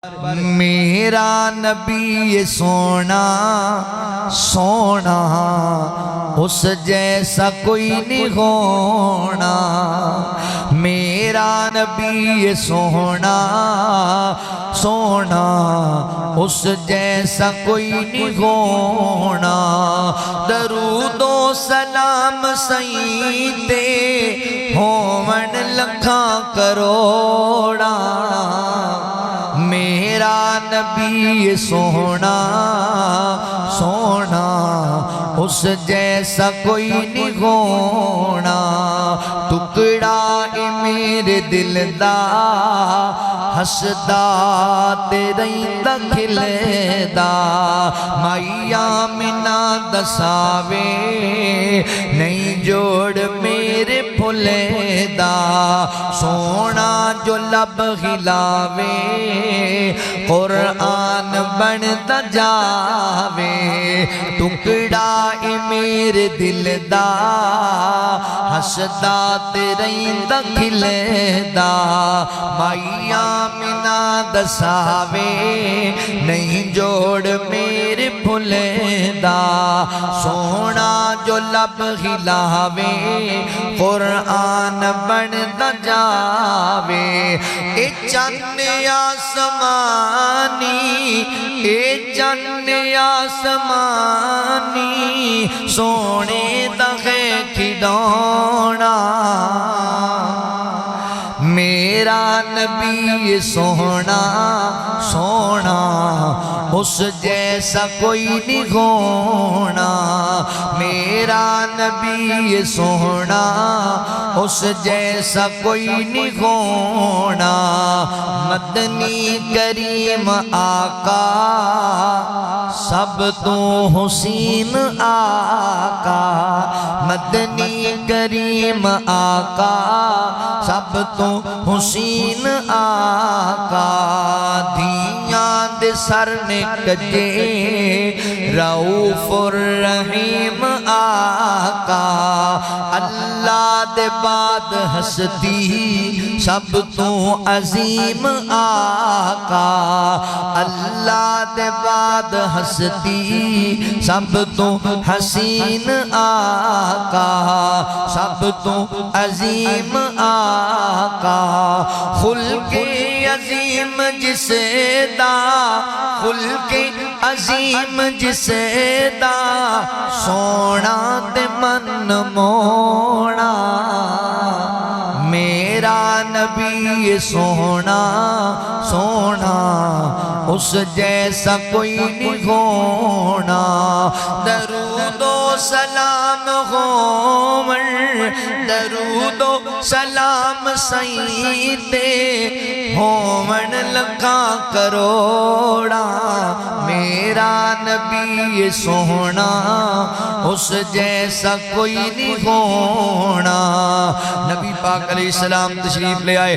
میرا نبی سونا سونا اس جیسا کوئی نہیں ہونا۔ میرا نبی سونا سونا اس جیسا کوئی نہیں ہونا۔ درود و سلام سیدے ہون لکھاں کروڑا۔ میرا نبی سونا سونا اس جیسا کوئی نہیں ہونا۔ ٹکڑا میرے دل دا ہسدا تیریں دا کھلدا۔ مائی آمنہ دساوے نہیں جوڑ میرے پھلے دا۔ سونا جو لب ہلاوے قرآن بنتا جاوے۔ ٹکڑا میرے دل دا ہسدا تیریں دا کھلدا۔ مائی آمنہ دساوے نہیں جوڑ میرے پھلے دا۔ سونا جو لب ہلاوے قرآن بنتا جاوے۔ اے چند آسمانی اے چند آسمانی سونے دا ہے کھڑونا۔ میرا نبی سونا سونا اس جیسا کوئی نہیں ہونا۔ میرا نبی سونا اس جیسا کوئی نہیں ہونا۔ مدنی کریم آقا سب تو حسین آقا۔ مدنی کریم آقا سب تو حسین آقا۔ دھیاں دے سر نے کجے رؤوف الرحیم آقا۔ اللہ دے بعد ہستی سب تو عظیم آقا۔ اللہ دے بعد ہستی سب تو حسین آقا۔ سب تو عظیم آقا۔ خلق عظیم جسے دا خلق عظیم جسے دا سونا تے من مونا۔ میرا نبی سونا سونا اس جیسا کوئی نہیں ہونا۔ درود و سلام ہومر درود و سلام سیدے ہون لکھاں کروڑا۔ میرا نبی سونا اس جیسا کوئی نہیں ہونا۔ نبی پاک علیہ السلام تشریف لے آئے۔